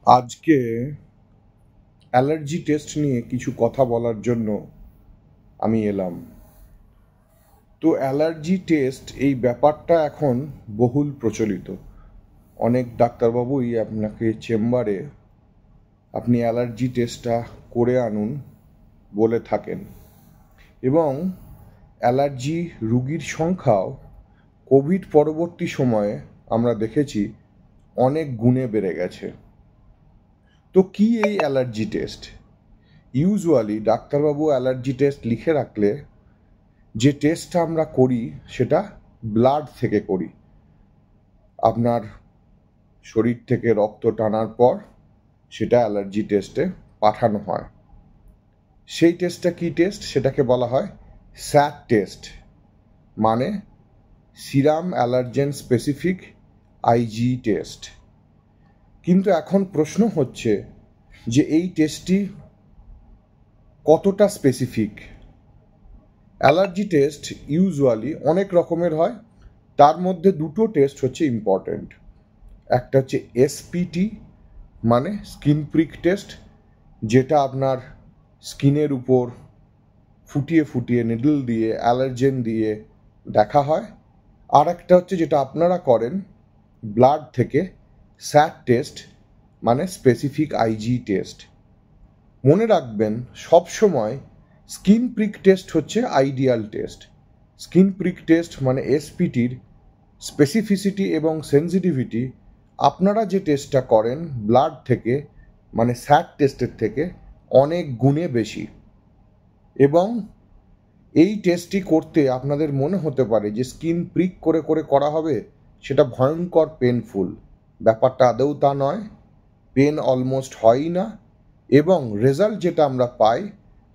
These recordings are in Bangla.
আজকে অ্যালার্জি টেস্ট নিয়ে কিছু কথা বলার জন্য আমি এলাম। তো অ্যালার্জি টেস্ট এই ব্যাপারটা এখন বহুল প্রচলিত। অনেক ডাক্তারবাবুই আপনাকে চেম্বারে আপনি অ্যালার্জি টেস্টটা করে আনুন বলে থাকেন, এবং অ্যালার্জি রুগীর সংখ্যাও কোভিড পরবর্তী সময়ে আমরা দেখেছি অনেক গুণে বেড়ে গেছে। তো কি এই অ্যালার্জি টেস্ট? ইউজুয়ালি ডাক্তারবাবু অ্যালার্জি টেস্ট লিখে রাখলে যে টেস্টটা আমরা করি সেটা ব্লাড থেকে করি। আপনার শরীর থেকে রক্ত টানার পর সেটা অ্যালার্জি টেস্টে পাঠানো হয়। সেই টেস্টটা কি টেস্ট? সেটাকে বলা হয় স্যাট টেস্ট, মানে serum allergen specific IG test. কিন্তু এখন প্রশ্ন হচ্ছে যে এই টেস্টটি কতটা স্পেসিফিক। অ্যালার্জি টেস্ট ইউজুয়ালি অনেক রকমের হয়, তার মধ্যে দুটো টেস্ট হচ্ছে ইম্পর্ট্যান্ট। একটা হচ্ছে এসপিটি, মানে স্কিন প্রিক টেস্ট, যেটা আপনার স্কিনের উপর ফুটিয়ে ফুটিয়ে নিডল দিয়ে অ্যালার্জেন দিয়ে দেখা হয়। আর একটা হচ্ছে যেটা আপনারা করেন ব্লাড থেকে, স্যাট টেস্ট, মানে স্পেসিফিক আইজি টেস্ট। মনে রাখবেন সবসময় স্কিন প্রিক টেস্ট হচ্ছে ideal test. Skin prick test মানে এসপিটির স্পেসিফিসিটি এবং সেন্সিটিভিটি আপনারা যে টেস্টটা করেন ব্লাড থেকে, মানে স্যাট টেস্টের থেকে অনেক গুণে বেশি। এবং এই টেস্টটি করতে আপনাদের মনে হতে পারে যে স্কিন প্রিক করে করে করা হবে, সেটা ভয়ঙ্কর পেনফুল। ব্যাপারটা আদৌ তা নয়, পেন অলমোস্ট হয়ই না, এবং রেজাল্ট যেটা আমরা পাই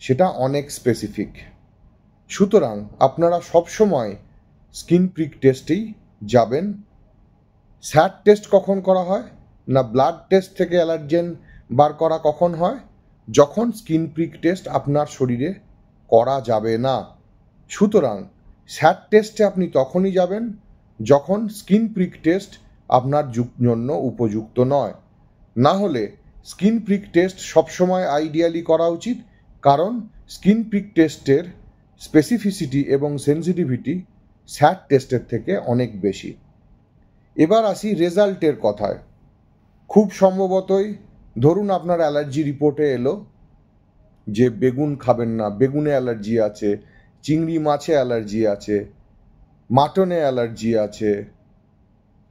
সেটা অনেক স্পেসিফিক। সুতরাং আপনারা সবসময় স্কিন প্রিক টেস্টেই যাবেন। স্যাট টেস্ট কখন করা হয় না, ব্লাড টেস্ট থেকে অ্যালার্জেন বার করা কখন হয়? যখন স্কিন প্রিক টেস্ট আপনার শরীরে করা যাবে না। সুতরাং স্যাট টেস্টে আপনি তখনই যাবেন যখন স্কিন প্রিক টেস্ট আপনার জন্য উপযুক্ত নয়। না হলে স্কিন প্রিক টেস্ট সবসময় আইডিয়ালি করা উচিত, কারণ স্কিন প্রিক টেস্টের স্পেসিফিসিটি এবং সেন্সিটিভিটি স্যাট টেস্টের থেকে অনেক বেশি। এবার আসি রেজাল্টের কথায়। খুব সম্ভবতই ধরুন আপনার অ্যালার্জি রিপোর্টে এলো যে বেগুন খাবেন না, বেগুনে অ্যালার্জি আছে, চিংড়ি মাছে অ্যালার্জি আছে, মাটনে অ্যালার্জি আছে,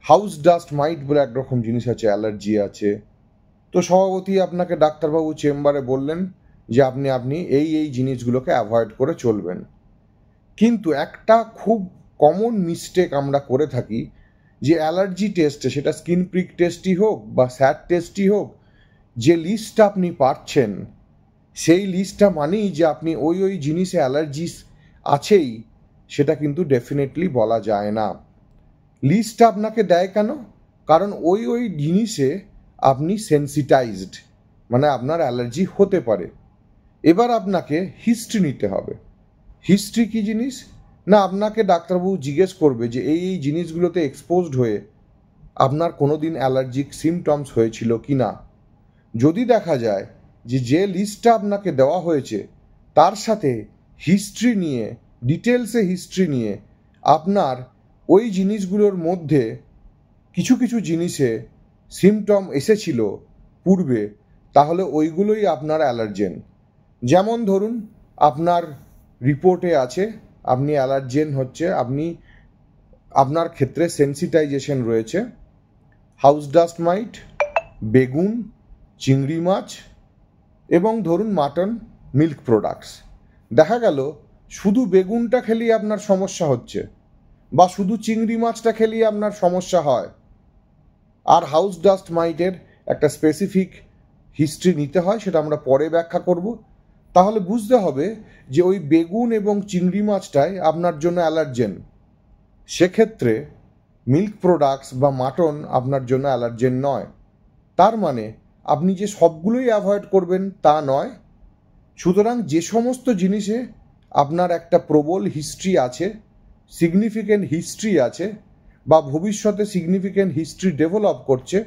হাউস ডাস্ট মাইট বলে একরকম জিনিস আছে, অ্যালার্জি আছে। তো স্বভাবতই আপনাকে ডাক্তারবাবু চেম্বারে বললেন যে আপনি এই জিনিসগুলোকে অ্যাভয়েড করে চলবেন। কিন্তু একটা খুব কমন মিস্টেক আমরা করে থাকি যে অ্যালার্জি টেস্টে, সেটা স্কিন প্রিক টেস্টই হোক বা স্যাট টেস্টই হোক, যে লিস্টটা আপনি পাচ্ছেন সেই লিস্টটা মানেই যে আপনি ওই জিনিসে অ্যালার্জি আছেই, সেটা কিন্তু ডেফিনেটলি বলা যায় না। লিস্টটা আপনাকে দেয় কেন? কারণ ওই জিনিসে আপনি সেন্সিটাইজড, মানে আপনার অ্যালার্জি হতে পারে। এবার আপনাকে হিস্ট্রি নিতে হবে। হিস্ট্রি কি জিনিস না, আপনাকে ডাক্তারবাবু জিজ্ঞেস করবে যে এই জিনিসগুলোতে এক্সপোজড হয়ে আপনার কোনো দিন অ্যালার্জিক সিমটমস হয়েছিল কি না। যদি দেখা যায় যে লিস্টটা আপনাকে দেওয়া হয়েছে তার সাথে হিস্ট্রি নিয়ে, ডিটেলসে হিস্ট্রি নিয়ে আপনার ওই জিনিসগুলোর মধ্যে কিছু কিছু জিনিসে সিমটম এসেছিল পূর্বে, তাহলে ওইগুলোই আপনার অ্যালার্জেন। যেমন ধরুন আপনার রিপোর্টে আছে আপনি অ্যালার্জেন হচ্ছে, আপনার ক্ষেত্রে সেন্সিটাইজেশন রয়েছে হাউস ডাস্ট মাইট, বেগুন, চিংড়ি মাছ এবং ধরুন মাটন মিল্ক প্রোডাক্টস। দেখা গেল শুধু বেগুনটা খেলেই আপনার সমস্যা হচ্ছে, বা শুধু চিংড়ি মাছটা খেলেই আপনার সমস্যা হয়, আর হাউস ডাস্ট মাইটের একটা স্পেসিফিক হিস্ট্রি নিতে হয়, সেটা আমরা পরে ব্যাখ্যা করব। তাহলে বুঝতে হবে যে ওই বেগুন এবং চিংড়ি মাছটাই আপনার জন্য অ্যালার্জেন। সেক্ষেত্রে মিল্ক প্রোডাক্টস বা মাটন আপনার জন্য অ্যালার্জেন নয়। তার মানে আপনি যে সবগুলোই অ্যাভয়েড করবেন তা নয়। সুতরাং যে সমস্ত জিনিসে আপনার একটা প্রবল হিস্ট্রি আছে, সিগনিফিক্যান্ট হিস্ট্রি আছে, বা ভবিষ্যতে সিগনিফিক্যান্ট হিস্ট্রি ডেভেলপ করছে,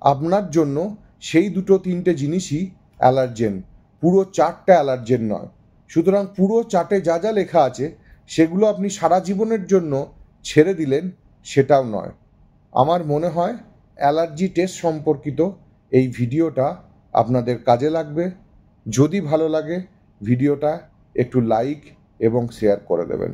আপনার জন্য সেই দুটো তিনটে জিনিসই অ্যালার্জেন, পুরো চার্টটা অ্যালার্জেন নয়। সুতরাং পুরো চার্টে যা যা লেখা আছে সেগুলো আপনি সারা জীবনের জন্য ছেড়ে দিলেন, সেটাও নয়। আমার মনে হয় অ্যালার্জি টেস্ট সম্পর্কিত এই ভিডিওটা আপনাদের কাজে লাগবে। যদি ভালো লাগে ভিডিওটা একটু লাইক এবং শেয়ার করে দেবেন।